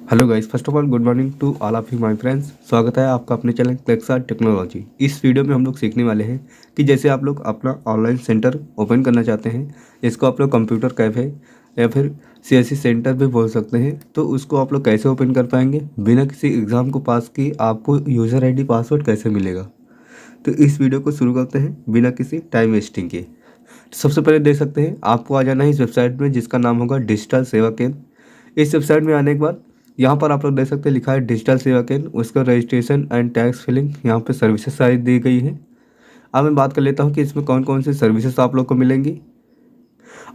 Hello guys, first of all good morning to all of you my friends. स्वागत है आपका अपने channel Klexa technology. इस video में हम लोग सीखने वाले हैं कि जैसे आप लोग अपना ऑनलाइन सेंटर ओपन करना चाहते हैं, इसको आप लोग कंप्यूटर कैफ़े या फिर सीएससी सेंटर भी बोल सकते हैं, तो उसको आप लोग कैसे ओपन कर पाएंगे बिना किसी एग्ज़ाम को पास किए। आपको यूज़र आईडी पासवर्ड कैसे मिलेगा, तो इस वीडियो को शुरू करते हैं बिना किसी टाइम वेस्टिंग के। सबसे पहले देख सकते हैं, आपको आ जाना है इस वेबसाइट में जिसका नाम होगा डिजिटल सेवा केंद्र। इस वेबसाइट में आने के बाद यहाँ पर आप लोग देख सकते हैं लिखा है डिजिटल सेवा केंद्र, उसका रजिस्ट्रेशन एंड टैक्स फिलिंग, यहाँ पे सर्विसेज सारी दी गई है। अब मैं बात कर लेता हूँ कि इसमें कौन कौन सी सर्विसेज आप लोग को मिलेंगी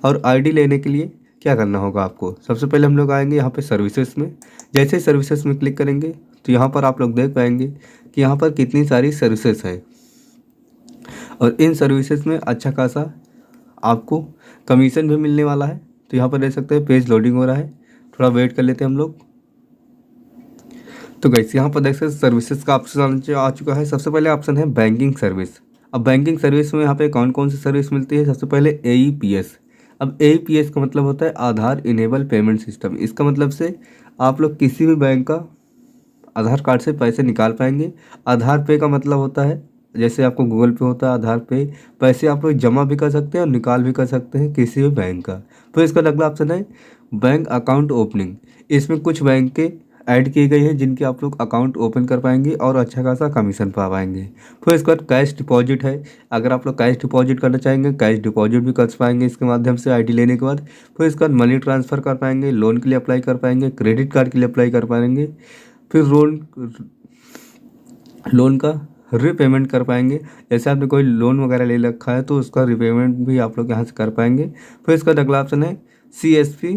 और आईडी लेने के लिए क्या करना होगा आपको। सबसे पहले हम लोग आएंगे यहाँ पे सर्विसेज में। जैसे ही सर्विसेज में क्लिक करेंगे तो यहाँ पर आप लोग देख पाएंगे कि यहाँ पर कितनी सारी सर्विसेज है और इन सर्विसेज में अच्छा खासा आपको कमीशन भी मिलने वाला है। तो यहाँ पर देख सकते हैं पेज लोडिंग हो रहा है, थोड़ा वेट कर लेते हैं हम लोग। तो गाइस यहाँ पर देख सकते हैं सर्विसेज का ऑप्शन आ चुका है। सबसे पहले ऑप्शन है बैंकिंग सर्विस। अब बैंकिंग सर्विस में यहाँ पे कौन कौन सी सर्विस मिलती है। सबसे पहले AEPS। अब AEPS का मतलब होता है आधार इनेबल पेमेंट सिस्टम। इसका मतलब से आप लोग किसी भी बैंक का आधार कार्ड से पैसे निकाल पाएंगे। आधार पे का मतलब होता है जैसे आपको गूगल पे होता है, आधार पे पैसे आप लोग जमा भी कर सकते हैं और निकाल भी कर सकते हैं किसी भी बैंक का। तो इसका अगला ऑप्शन है बैंक अकाउंट ओपनिंग। इसमें कुछ बैंक के ऐड किए गए हैं जिनके आप लोग अकाउंट ओपन कर पाएंगे और अच्छा खासा कमीशन पा पाएंगे। फिर इसके बाद कैश डिपॉजिट है। अगर आप लोग कैश डिपॉजिट करना चाहेंगे, कैश डिपॉजिट भी कर पाएंगे इसके माध्यम से आईडी लेने के बाद। फिर इसके बाद मनी ट्रांसफ़र कर पाएंगे, लोन के लिए अप्लाई कर पाएंगे, क्रेडिट कार्ड के लिए अप्लाई कर पाएंगे। फिर लोन का रीपेमेंट कर पाएंगे। जैसे आपने कोई लोन वगैरह ले रखा है तो उसका रीपेमेंट भी आप लोग यहाँ से कर पाएंगे। फिर इसका अगला ऑप्शन है CSP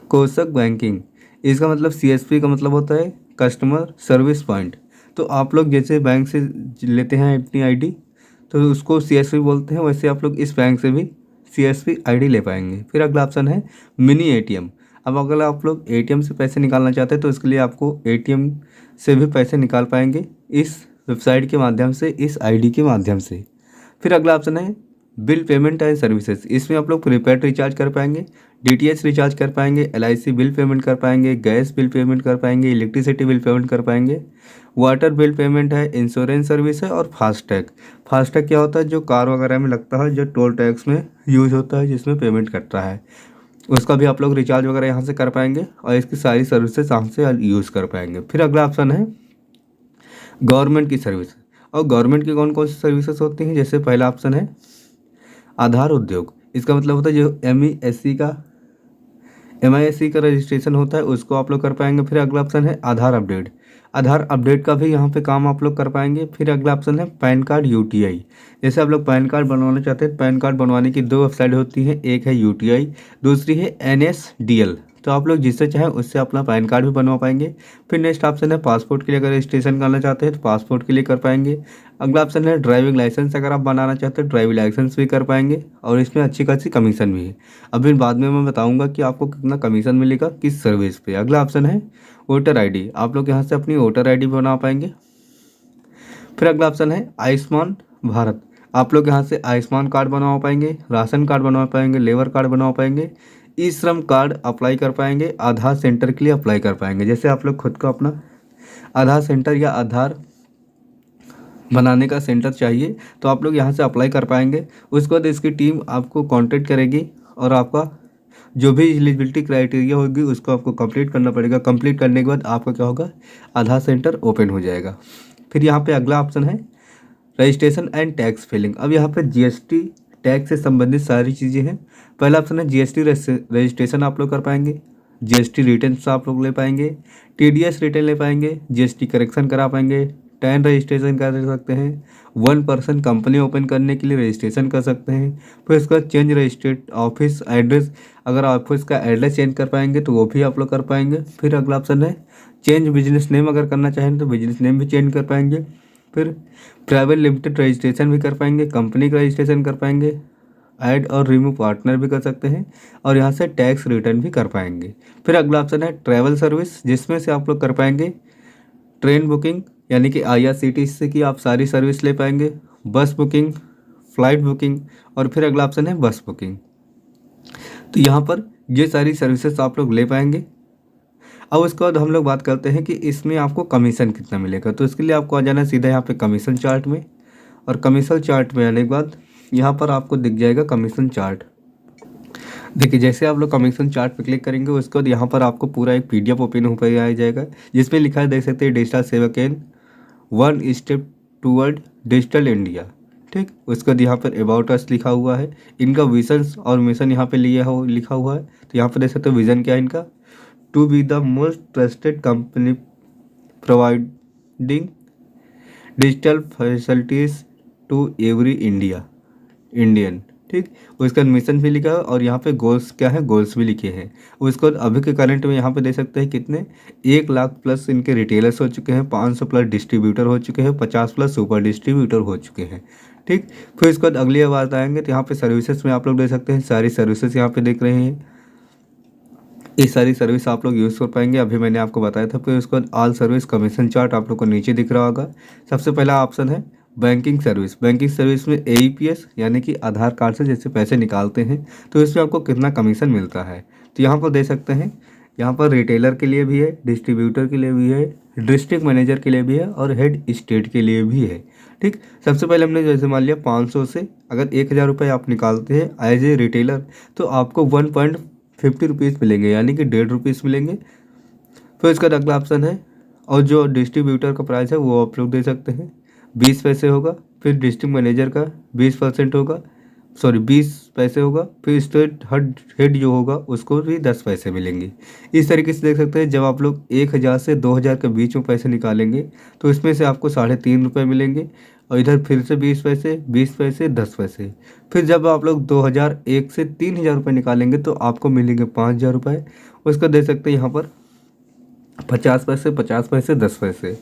कोशक बैंकिंग। इसका मतलब CSP का मतलब होता है कस्टमर सर्विस पॉइंट। तो आप लोग जैसे बैंक से लेते हैं अपनी आईडी तो उसको CSP बोलते हैं, वैसे आप लोग इस बैंक से भी CSP आईडी ले पाएंगे। फिर अगला ऑप्शन है मिनी ATM। अब अगर आप लोग ATM से पैसे निकालना चाहते हैं तो इसके लिए आपको ATM से भी पैसे निकाल पाएंगे इस वेबसाइट के माध्यम से, इस आईडी के माध्यम से। फिर अगला ऑप्शन है बिल पेमेंट एंड सर्विसेज। इसमें आप लोग प्रीपेड रिचार्ज कर पाएंगे, DTH रिचार्ज कर पाएंगे, LIC बिल पेमेंट कर पाएंगे, गैस बिल पेमेंट कर पाएंगे, इलेक्ट्रिसिटी बिल पेमेंट कर पाएंगे, वाटर बिल पेमेंट है, इंश्योरेंस सर्विस है और फास्टैग। फास्टैग क्या होता है, जो कार वगैरह में लगता है, जो टोल टैक्स में यूज होता है, जिसमें पेमेंट करता है, उसका भी आप लोग रिचार्ज वगैरह यहाँ से कर पाएंगे और इसकी सारी सर्विसेज यहाँ से यूज़ कर पाएंगे। फिर अगला ऑप्शन है गवर्नमेंट की सर्विस। और गवर्नमेंट की कौन कौन सी सर्विसेज होती हैं, जैसे पहला ऑप्शन है आधार उद्योग। इसका मतलब होता है जो MISC का रजिस्ट्रेशन होता है उसको आप लोग कर पाएंगे। फिर अगला ऑप्शन है आधार अपडेट। आधार अपडेट का भी यहाँ पे काम आप लोग कर पाएंगे। फिर अगला ऑप्शन है पैन कार्ड UTI। जैसे आप लोग पैन कार्ड बनवाना चाहते हैं, पैन कार्ड बनवाने की दो वेबसाइट होती है, एक है UTI, दूसरी है NSDL। तो आप लोग जिससे चाहें उससे अपना पैन कार्ड भी बनवा पाएंगे। फिर नेक्स्ट ऑप्शन है पासपोर्ट के लिए अगर रजिस्ट्रेशन करना चाहते हैं तो पासपोर्ट के लिए कर पाएंगे। अगला ऑप्शन है ड्राइविंग लाइसेंस। अगर आप बनाना चाहते हैं ड्राइविंग लाइसेंस भी कर पाएंगे और इसमें अच्छी खासी कमीशन भी है। अभी बाद में मैं बताऊंगा कि आपको कितना कमीशन मिलेगा किस सर्विस पे। अगला ऑप्शन है वोटर आईडी। आप लोग यहाँ से अपनी वोटर आईडी बना पाएंगे। फिर अगला ऑप्शन है आयुष्मान भारत। आप लोग यहाँ से आयुष्मान कार्ड बनवा पाएंगे, राशन कार्ड बनवा पाएंगे, लेबर कार्ड बनवा पाएंगे, ई श्रम कार्ड अप्लाई कर पाएंगे, आधार सेंटर के लिए अप्लाई कर पाएंगे। जैसे आप लोग खुद को अपना आधार सेंटर या आधार बनाने का सेंटर चाहिए तो आप लोग यहाँ से अप्लाई कर पाएंगे। उसके बाद इसकी टीम आपको कांटेक्ट करेगी और आपका जो भी एलिजिबिलिटी क्राइटेरिया होगी उसको आपको कंप्लीट करना पड़ेगा। कंप्लीट करने के बाद आपका क्या होगा, आधार सेंटर ओपन हो जाएगा। फिर यहाँ पे अगला ऑप्शन है रजिस्ट्रेशन एंड टैक्स फिलिंग। अब यहाँ पे GST टैक्स से संबंधित सारी चीज़ें हैं। पहला ऑप्शन है GST रजिस्ट्रेशन आप लोग कर पाएंगे, GST रिटर्न्स आप लोग ले पाएंगे, TDS रिटर्न ले पाएंगे, GST करेक्शन करा पाएंगे, टैन रजिस्ट्रेशन कर सकते हैं, 1 पर्सन कंपनी ओपन करने के लिए रजिस्ट्रेशन कर सकते हैं। फिर उसका चेंज रजिस्ट्रेट ऑफिस एड्रेस, अगर ऑफिस का एड्रेस चेंज कर पाएंगे तो वो भी आप लोग कर पाएंगे। फिर अगला ऑप्शन है चेंज बिजनेस नेम। अगर करना चाहें तो बिजनेस नेम भी चेंज कर पाएंगे। फिर प्राइवेट लिमिटेड रजिस्ट्रेशन भी कर पाएंगे, कंपनी का रजिस्ट्रेशन कर पाएंगे, ऐड और रिमूव पार्टनर भी कर सकते हैं और यहाँ से टैक्स रिटर्न भी कर पाएंगे। फिर अगला ऑप्शन है ट्रैवल सर्विस, जिसमें से आप लोग कर पाएंगे ट्रेन बुकिंग यानी कि IRCTC की आप सारी सर्विस ले पाएंगे, बस बुकिंग, फ़्लाइट बुकिंग और फिर अगला ऑप्शन है बस बुकिंग। तो यहाँ पर ये सारी सर्विसेज आप लोग ले पाएंगे। अब उसके बाद हम लोग बात करते हैं कि इसमें आपको कमीशन कितना मिलेगा। तो इसके लिए आपको आ जाना है सीधा यहाँ पे कमीशन चार्ट में, और कमीशन चार्ट में आने के बाद यहाँ पर आपको दिख जाएगा कमीशन चार्ट। देखिए जैसे आप लोग कमीशन चार्ट पे क्लिक करेंगे उसके बाद यहाँ पर आपको पूरा एक पीडीएफ ओपन होकर आ जाएगा, जिसमें लिखा है, देख सकते हैं, डिजिटल सेवा केंद्र, one step toward digital India. ठीक, उसके बाद यहाँ पर अबाउट अस लिखा हुआ है, इनका विजन और मिशन यहाँ पे लिखा हुआ है। तो यहाँ पर देख सकते हो विजन क्या है इनका, to be the most trusted company providing digital facilities to every Indian. ठीक, उसका मिशन भी लिखा है और यहाँ पे गोल्स क्या है, गोल्स भी लिखे हैं। उसको अभी के करंट में यहाँ पे दे सकते हैं कितने, 1 लाख प्लस इनके रिटेलर्स हो चुके हैं, 500 प्लस डिस्ट्रीब्यूटर हो चुके हैं, 50 प्लस सुपर डिस्ट्रीब्यूटर हो चुके हैं। ठीक, फिर इसके बाद अगली बात आएंगे तो यहाँ पे सर्विसेज में आप लोग देख सकते हैं सारी सर्विसेज यहाँ पे देख रहे हैं। ये सारी सर्विस आप लोग यूज़ कर पाएंगे, अभी मैंने आपको बताया था। फिर उसके बाद ऑल सर्विस कमीशन चार्ट आप लोग को नीचे दिख रहा होगा। सबसे पहला ऑप्शन है बैंकिंग सर्विस। बैंकिंग सर्विस में एईपीएस यानी कि आधार कार्ड से जैसे पैसे निकालते हैं तो इसमें आपको कितना कमीशन मिलता है। तो यहाँ पर दे सकते हैं, यहाँ पर रिटेलर के लिए भी है, डिस्ट्रीब्यूटर के लिए भी है, डिस्ट्रिक्ट मैनेजर के लिए भी है और हेड स्टेट के लिए भी है। ठीक, सबसे पहले हमने जैसे मान लिया 500 से अगर 1000 रुपये आप निकालते हैं एज ए रिटेलर तो आपको 1.50 रुपीज़ मिलेंगे, यानी कि 1.5 रुपीज़ मिलेंगे। फिर इसका अगला ऑप्शन है, और जो डिस्ट्रीब्यूटर का प्राइस है वो आप लोग दे सकते हैं 20 पैसे होगा। फिर डिस्ट्रिक्ट मैनेजर का 20% होगा, 20 पैसे होगा। फिर स्टेट हेड जो होगा उसको भी 10 पैसे मिलेंगे। इस तरीके से देख सकते हैं जब आप लोग 1000 से 2000 के बीच में पैसे निकालेंगे तो इसमें से आपको 3.5 रुपये मिलेंगे, और इधर फिर से 20 पैसे, 20 पैसे, 10 पैसे। फिर जब आप लोग 2001 से 3000 रुपये निकालेंगे तो आपको मिलेंगे 5000 रुपये। उसका दे सकते हैं यहाँ पर 50 पैसे, 50 पैसे, 10 पैसे।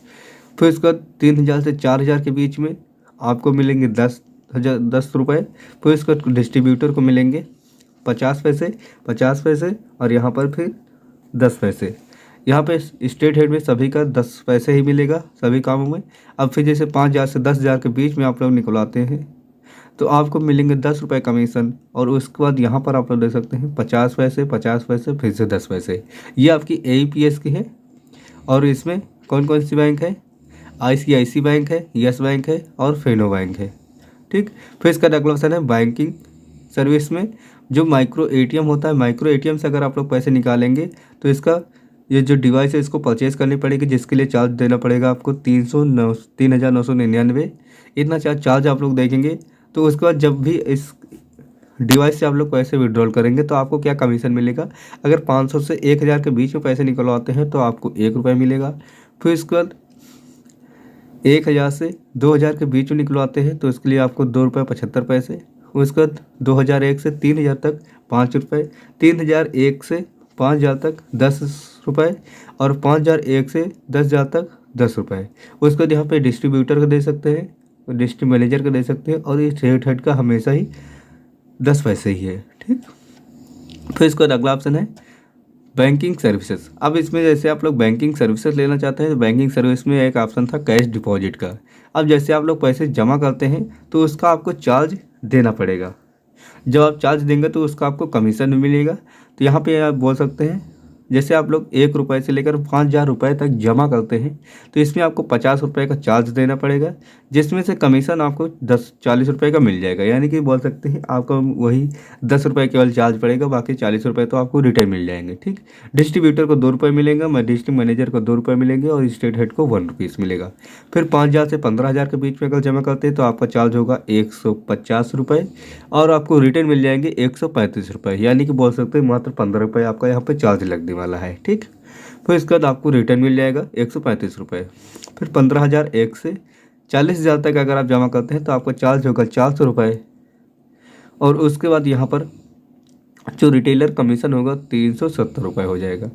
फिर उसका 3000 से 4000 के बीच में आपको मिलेंगे 10 रुपये। फिर इसका डिस्ट्रीब्यूटर को मिलेंगे 50 पैसे, 50 पैसे, और यहाँ पर फिर 10 पैसे। यहाँ पे स्टेट हेड में सभी का 10 पैसे ही मिलेगा सभी कामों में। अब फिर जैसे 5000 से 10,000 के बीच में आप लोग निकलवाते हैं तो आपको मिलेंगे 10 रुपये कमीशन, और उसके बाद यहाँ पर आप लोग देख सकते हैं 50 पैसे, 50 पैसे, फिर से 10 पैसे। ये आपकी एईपीएस की है। और इसमें कौन कौन सी बैंक है, आईसीआईसी बैंक है, यस बैंक है और फेनो बैंक है। ठीक, फिर इसका अगला ऑप्शन है बैंकिंग सर्विस में जो माइक्रो एटीएम होता है। माइक्रो एटीएम से अगर आप लोग पैसे निकालेंगे तो इसका ये जो डिवाइस है इसको परचेज़ करनी पड़ेगी, जिसके लिए चार्ज देना पड़ेगा आपको 3,999 इतना चार्ज आप लोग देखेंगे। तो उसके बाद जब भी इस डिवाइस से आप लोग पैसे विड्रॉल करेंगे तो आपको क्या कमीशन मिलेगा, अगर 500 से 1000 के बीच में पैसे निकलवाते हैं तो आपको 1 रुपये मिलेगा। फिर इसके बाद 1000 से 2000 के बीच में निकलवाते हैं तो इसके लिए आपको 2 रुपये 75 पैसे। उसके बाद 2001 से 3000 तक 5 रुपये, 3001 से 5000 तक 10 रुपये, और 5001 से 10,000 तक 10 रुपये। उसके बाद यहाँ पे डिस्ट्रीब्यूटर को दे सकते हैं, डिस्ट्रिक्ट मैनेजर को दे सकते हैं, और ये स्टेट हेड का हमेशा ही 10 पैसे ही है। ठीक, फिर इसके बाद अगला ऑप्शन है बैंकिंग सर्विसेज। अब इसमें जैसे आप लोग बैंकिंग सर्विसेज लेना चाहते हैं तो बैंकिंग सर्विस में एक ऑप्शन था कैश डिपॉजिट का। अब जैसे आप लोग पैसे जमा करते हैं तो उसका आपको चार्ज देना पड़ेगा। जब आप चार्ज देंगे तो उसका आपको कमीशन भी मिलेगा। तो यहाँ पे आप बोल सकते हैं जैसे आप लोग 1 रुपये से लेकर 5000 रुपये तक जमा करते हैं तो इसमें आपको 50 रुपये का चार्ज देना पड़ेगा, जिसमें से कमीशन आपको 40 रुपये का मिल जाएगा। यानी कि बोल सकते हैं आपका वही 10 रुपये केवल चार्ज पड़ेगा, बाकी 40 रुपये तो आपको रिटर्न मिल जाएंगे। ठीक, डिस्ट्रीब्यूटर को 2 रुपये मिलेगा, डिस्ट्रिक्ट मैनेजर को 2 रुपये मिलेंगे, और स्टेट हेड को 1 रुपीज़ मिलेगा। फिर 5000 से 15,000 के बीच में अगर जमा करते हैं तो आपका चार्ज होगा 150 रुपये, और आपको रिटर्न मिल जाएंगे 135 रुपये। यानी कि बोल सकते हैं मात्र 15 रुपये आपका यहाँ पे चार्ज लगने वाला है। ठीक, फिर इसके बाद आपको रिटर्न मिल जाएगा 135 रुपये। फिर 15,001 से 40,000 तक अगर आप जमा करते हैं तो आपका चार्ज होगा 400 रुपये, और उसके बाद यहाँ पर जो रिटेलर कमीशन होगा 370 रुपये हो जाएगा।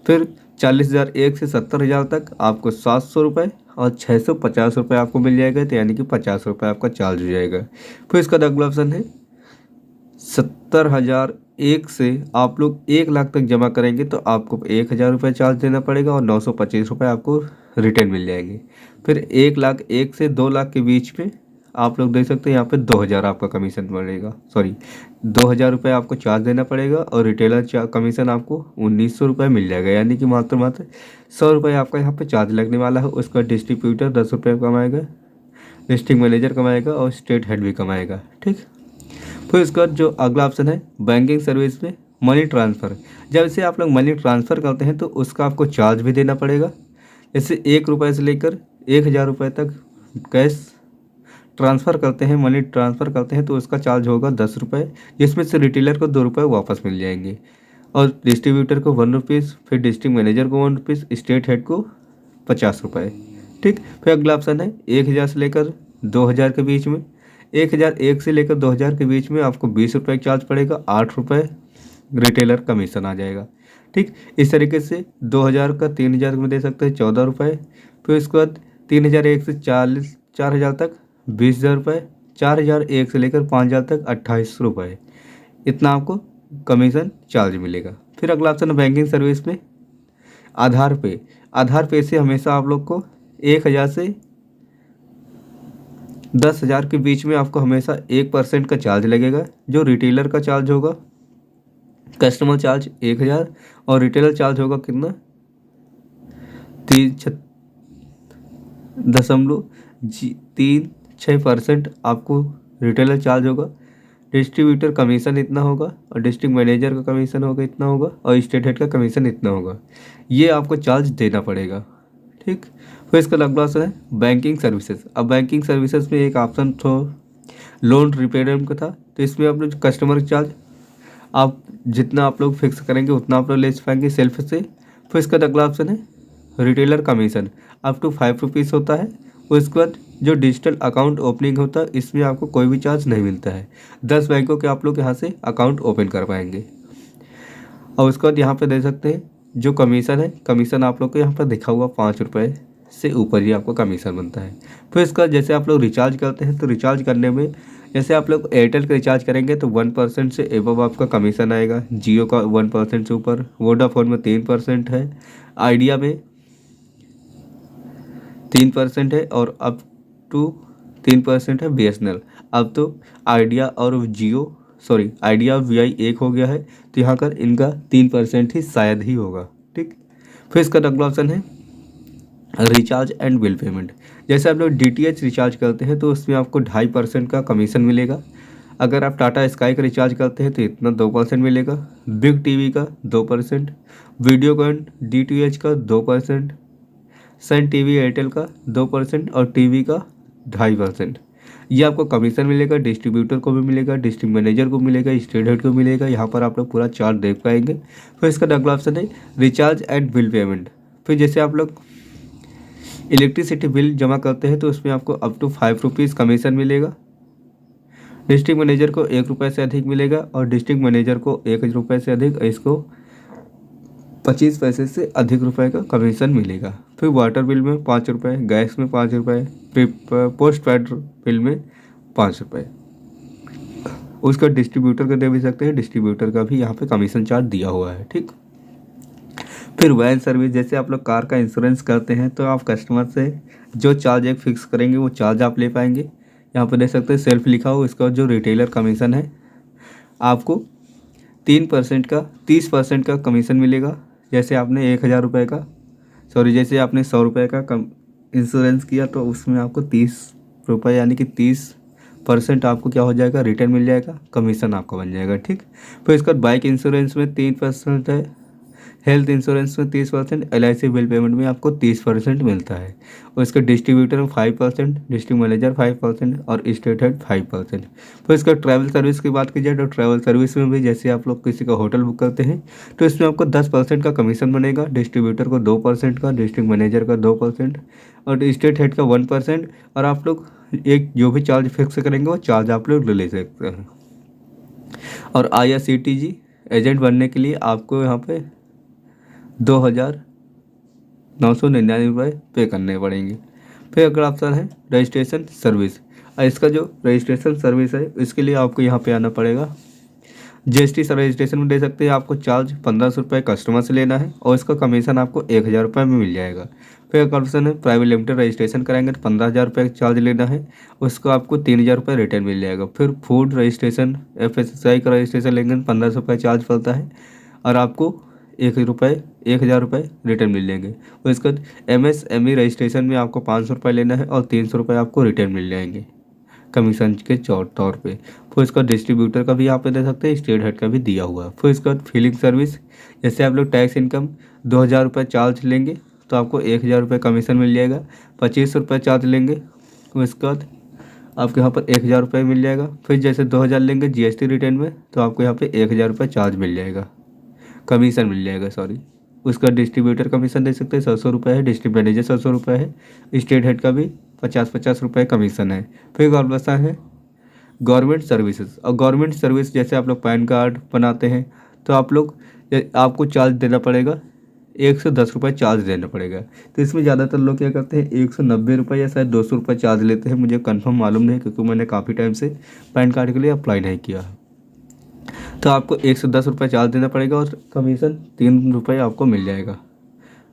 फिर 40,001 से 70,000 तक आपको 700 रुपये और 650 रुपये आपको मिल जाएगा। तो यानी कि 50 रुपये आपका चार्ज हो जाएगा। फिर इसका अगला ऑप्शन है 70,001 से आप लोग 1 लाख तक जमा करेंगे तो आपको 1000 रुपये चार्ज देना पड़ेगा, और 925 रुपये आपको रिटर्न मिल जाएंगे। फिर 1 लाख 1 से 2 लाख के बीच में आप लोग देख सकते हैं यहाँ पे 2000 आपका कमीशन पड़ेगा, सॉरी 2000 रुपये आपको चार्ज देना पड़ेगा और रिटेलर कमीशन आपको 1900 रुपये मिल जाएगा, यानी कि मात्र 100 रुपये आपका यहाँ पे चार्ज लगने वाला है। उसका डिस्ट्रीब्यूटर 10 रुपये कमाएगा, डिस्ट्रिक्ट मैनेजर कमाएगा और स्टेट हेड भी कमाएगा, ठीक। फिर उसके बाद जो अगला ऑप्शन है बैंकिंग सर्विस में मनी ट्रांसफ़र। जब इसे आप लोग मनी ट्रांसफ़र करते हैं तो उसका आपको चार्ज भी देना पड़ेगा। जैसे 1 रुपये से लेकर 1000 रुपये तक कैश ट्रांसफ़र करते हैं, मनी ट्रांसफ़र करते हैं तो उसका चार्ज होगा 10 रुपये, जिसमें से रिटेलर को 2 रुपये वापस मिल जाएंगे और डिस्ट्रीब्यूटर को 1 रुपीज़, फिर डिस्ट्रिक्ट मैनेजर को 1 रुपीज़, स्टेट हेड को 50 रुपये, ठीक। फिर अगला ऑप्शन है 1000 से लेकर 2000 के बीच में। 1001 से लेकर 2000 के बीच में आपको 20 रुपये चार्ज पड़ेगा, 8 रुपये रिटेलर कमीशन आ जाएगा, ठीक। इस तरीके से 2000 का 3000 में दे सकते हैं 14 रुपये। फिर उसके बाद 3001 से 4000 तक 20,000 रुपये, 4001 से लेकर 5000 तक 28 रुपये, इतना आपको कमीशन चार्ज मिलेगा। फिर अगला ऑप्शन है बैंकिंग सर्विस में आधार पे। आधार पे से हमेशा आप लोग को 1000 से 10,000 के बीच में आपको हमेशा 1% का चार्ज लगेगा, जो रिटेलर का चार्ज होगा। कस्टमर चार्ज 1000 और रिटेलर चार्ज होगा कितना 3.36% आपको रिटेलर चार्ज होगा। डिस्ट्रीब्यूटर कमीशन इतना होगा और डिस्ट्रिक्ट मैनेजर का कमीशन होगा इतना होगा और स्टेट हेड का कमीशन इतना होगा, ये आपको चार्ज देना पड़ेगा, ठीक। फिर इसका अगला ऑप्शन है बैंकिंग सर्विसेज। अब बैंकिंग सर्विसेज में एक ऑप्शन था लोन रिपेमेंट का था, तो इसमें आप लोग कस्टमर चार्ज आप जितना आप लोग फिक्स करेंगे उतना आप लोग ले पाएंगे सेल्फ से। फिर इसका अगला ऑप्शन है retailer commission, up to 5 rupees होता है। उसके बाद जो डिजिटल अकाउंट ओपनिंग होता है इसमें आपको कोई भी चार्ज नहीं मिलता है। 10 बैंकों के आप लोग यहाँ से अकाउंट ओपन कर पाएंगे। और उसके बाद यहाँ पे दे सकते हैं जो कमीशन है, कमीशन आप लोग को यहाँ पर दिखा हुआ 5 रुपये से ऊपर ही आपको कमीशन बनता है। फिर इसका जैसे आप लोग रिचार्ज करते हैं तो रिचार्ज करने में जैसे आप लोग एयरटेल का रिचार्ज करेंगे तो 1% से एबव आपका कमीशन आएगा, जियो का 1% से ऊपर, वोडाफोन में 3% है, आइडिया में 3% है और अप टू 3% है BSNL। अब तो आइडिया और जियो आइडिया वीआई एक हो गया है, तो यहाँ कर इनका 3% ही शायद ही होगा, ठीक। फिर इसका अगला ऑप्शन है रिचार्ज एंड बिल पेमेंट। जैसे आप लोग DTH रिचार्ज करते हैं तो उसमें आपको 2.5% का कमीशन मिलेगा। अगर आप टाटा स्काई का रिचार्ज करते हैं तो इतना 2% मिलेगा, बिग टीवी का 2%, वीडियोकॉन DTH का 2%, सन टीवी एयरटेल का 2% और टीवी का 2.5%। ये आपको कमीशन मिलेगा, डिस्ट्रीब्यूटर को भी मिलेगा, डिस्ट्रिक्ट मैनेजर को मिलेगा, स्टेट हेड को मिलेगा। यहाँ पर आप लोग पूरा चार्ट देख पाएंगे। फिर इसका अगला ऑप्शन है रिचार्ज एंड बिल पेमेंट। फिर जैसे आप लोग इलेक्ट्रिसिटी बिल जमा करते हैं तो उसमें आपको अप टू 5 रुपीज़ कमीशन मिलेगा। डिस्ट्रिक्ट मैनेजर को 1 रुपये से अधिक मिलेगा और डिस्ट्रिक्ट मैनेजर को 1 रुपये से अधिक, इसको 25 पैसे से अधिक रुपए का कमीशन मिलेगा। फिर वाटर बिल में 5 रुपये, गैस में 5 रुपये, पोस्ट पेड बिल में 5 रुपये। उसका डिस्ट्रीब्यूटर को दे भी सकते हैं, डिस्ट्रीब्यूटर का भी यहाँ पे कमीशन चार्ज दिया हुआ है, ठीक। फिर वैन सर्विस, जैसे आप लोग कार का इंश्योरेंस करते हैं तो आप कस्टमर से जो चार्ज एक फिक्स करेंगे वो चार्ज आप ले पाएंगे। यहाँ पर देख सकते हैं सेल्फ लिखा हो। इसका जो रिटेलर कमीशन है आपको 3% का 30% का कमीशन मिलेगा। जैसे आपने 1000 रुपये का जैसे आपने 100 रुपये का इंश्योरेंस किया तो उसमें आपको 30 रुपये यानी कि 30% आपको क्या हो जाएगा रिटर्न मिल जाएगा, कमीशन आपका बन जाएगा, ठीक। फिर इसका बाइक इंश्योरेंस में 3% है, हेल्थ इंश्योरेंस में 30%, LIC बिल पेमेंट में आपको 30% मिलता है। और इसका डिस्ट्रीब्यूटर में 5%, डिस्ट्रिक्ट मैनेजर 5% और स्टेट हेड 5%। फिर इसका ट्रैवल सर्विस की बात की जाए तो ट्रैवल सर्विस में भी जैसे आप लोग किसी का होटल बुक करते हैं तो इसमें आपको 10% का कमीशन बनेगा, डिस्ट्रीब्यूटर को 2% का, डिस्ट्रिक्ट मैनेजर का 2% और स्टेट हेड का 1%। और आप लोग एक जो भी चार्ज फिक्स करेंगे वो चार्ज आप लोग ले सकते हैं। और IRCTC एजेंट बनने के लिए आपको यहाँ पे 2,999 रुपये पे करने पड़ेंगे। फिर अगला ऑप्शन है रजिस्ट्रेशन सर्विस। इसका जो रजिस्ट्रेशन सर्विस है इसके लिए आपको यहाँ पे आना पड़ेगा। जीएसटी रजिस्ट्रेशन में दे सकते हैं, आपको चार्ज 1500 रुपये कस्टमर से लेना है और इसका कमीशन आपको 1000 रुपये में मिल जाएगा। फिर एक ऑप्शन है प्राइवेट लिमिटेड रजिस्ट्रेशन कराएंगे तो 15,000 रुपये चार्ज लेना है, उसको आपको 3000 रुपये रिटर्न मिल जाएगा। फिर फूड रजिस्ट्रेशन FSSAI का रजिस्ट्रेशन लेंगे तो 1500 रुपये चार्ज पड़ता है और आपको 1000 रुपये रिटर्न मिल जाएंगे। और इसके बाद MSME रजिस्ट्रेशन में आपको 500 रुपये लेना है और 300 रुपये आपको रिटर्न मिल जाएंगे कमीशन के तौर पे। फिर इसका डिस्ट्रीब्यूटर का भी यहाँ पे दे सकते हैं, स्टेट हेड का भी दिया हुआ है। फिर इसका फिलिंग सर्विस, जैसे आप लोग टैक्स इनकम 2000 रुपये चार्ज लेंगे तो आपको 1000 रुपये कमीशन मिल जाएगा। 2500 रुपये चार्ज लेंगे तो इसके बाद आपके यहाँ पर 1000 रुपये मिल जाएगा। फिर जैसे 2000 लेंगे GST रिटर्न में तो आपको यहाँ पे 1000 रुपये चार्ज मिल जाएगा, कमीशन मिल जाएगा सॉरी। उसका डिस्ट्रीब्यूटर कमीशन दे सकते हैं 100 रुपये है, डिस्ट्रिक्ट मैनेजर 100 रुपये है, स्टेट हेड का भी 50 रुपये कमीशन है। फिर ऑप्शन है गवर्नमेंट सर्विसेज, और गवर्नमेंट सर्विस जैसे आप लोग पैन कार्ड बनाते हैं तो आपको चार्ज देना पड़ेगा, 110 रुपये चार्ज देना पड़ेगा। तो इसमें ज़्यादातर लोग क्या करते हैं 190 रुपये या शायद 200 रुपये चार्ज लेते हैं, मुझे कंफर्म मालूम नहीं क्योंकि मैंने काफ़ी टाइम से पैन कार्ड के लिए अप्लाई नहीं किया। तो आपको 110 रुपये चार्ज देना पड़ेगा और कमीशन 3 रुपये आपको मिल जाएगा।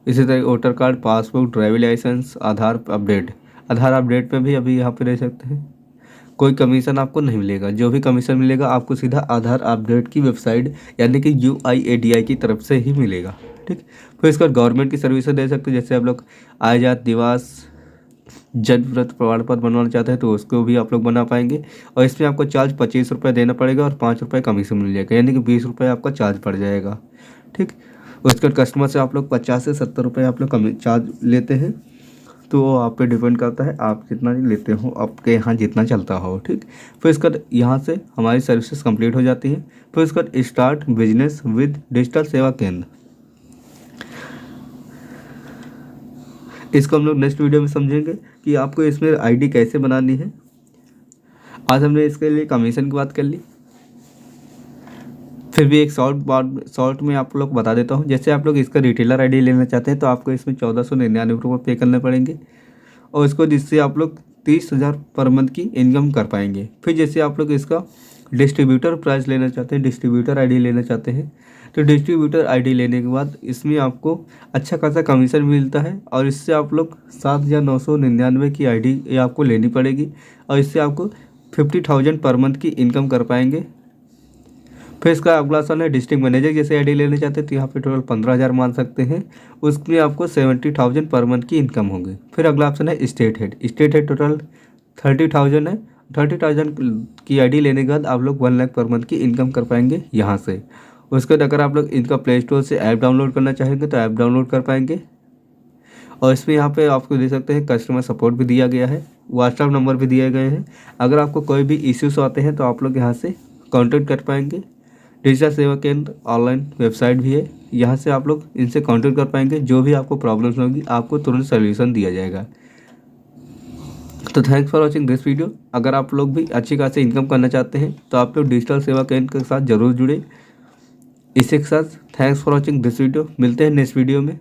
इसी तरह voter card, passport, driving licence, Aadhaar update में भी अभी यहाँ पे रह सकते हैं, कोई कमीशन आपको नहीं मिलेगा। जो भी कमीशन मिलेगा आपको सीधा आधार अपडेट की वेबसाइट यानी कि UIADI की तरफ से ही मिलेगा, ठीक। फिर इसका गवर्नमेंट की सर्विस दे सकते हैं, जैसे आप लोग आजाद निवास जन्म व्रत प्रमाण पत्र बनवाना चाहते हैं तो उसको भी आप लोग बना पाएंगे। और इसमें आपको चार्ज 25 रुपये देना पड़ेगा और 5 रुपये कमीशन मिल जाएगा, यानी कि 20 रुपये आपका चार्ज पड़ जाएगा, ठीक। उसके बाद कस्टमर से आप लोग 50 से 70 रुपये आप लोग चार्ज लेते हैं, तो वो आप पे डिपेंड करता है आप जितना लेते हो, आपके यहाँ जितना चलता हो, ठीक। फिर इसका यहाँ से हमारी सर्विसेज कंप्लीट हो जाती हैं। फिर इसका स्टार्ट बिजनेस विद डिजिटल सेवा केंद्र, इसको हम लोग नेक्स्ट वीडियो में समझेंगे कि आपको इसमें ID कैसे बनानी है। आज हमने इसके लिए कमीशन की बात कर ली। फिर भी एक शॉर्ट में आप लोग बता देता हूँ, जैसे आप लोग इसका रिटेलर ID लेना चाहते हैं तो आपको इसमें 1499 रुपये पे करने पड़ेंगे और इसको जिससे आप लोग 30,000 पर मंथ की इनकम कर पाएंगे। फिर जैसे आप लोग इसका डिस्ट्रीब्यूटर प्राइस लेना चाहते हैं, डिस्ट्रीब्यूटर ID लेना चाहते हैं तो डिस्ट्रीब्यूटर ID लेने के बाद इसमें आपको अच्छा खासा कमीशन मिलता है और इससे आप लोग 7,999 की ID आपको लेनी पड़ेगी और इससे आपको 50,000 पर मंथ की इनकम कर पाएंगे। फिर इसका अगला ऑप्शन है डिस्ट्रिक्ट मैनेजर, जैसे ID लेना चाहते हैं तो यहाँ पे टोटल 15,000 मान सकते हैं, उसमें आपको 70,000 पर मंथ की इनकम होगी। फिर अगला ऑप्शन है स्टेट हेड टोटल 30,000 है, 30,000 की ID लेने के बाद आप लोग 1 लाख पर मंथ की इनकम कर पाएंगे यहाँ से। उसके बाद अगर आप लोग इनका प्ले स्टोर से ऐप डाउनलोड करना चाहेंगे तो ऐप डाउनलोड कर पाएंगे। और इसमें यहाँ पे आपको दे सकते हैं कस्टमर सपोर्ट भी दिया गया है, व्हाट्सएप नंबर भी दिए गए हैं, अगर आपको कोई भी इश्यूज आते हैं तो आप लोग यहाँ से कॉन्टेक्ट कर पाएंगे। डिजिटल सेवा केंद्र ऑनलाइन वेबसाइट भी है, यहाँ से आप लोग इनसे कॉन्टेक्ट कर पाएंगे, जो भी आपको प्रॉब्लम्स होगी आपको तुरंत सोल्यूशन दिया जाएगा। तो thanks for watching this video. अगर आप लोग भी अच्छी खासी इनकम करना चाहते हैं तो आप लोग डिजिटल सेवा केंद्र के साथ ज़रूर जुड़े। इसी के साथ thanks for watching this video, मिलते हैं नेक्स्ट वीडियो में।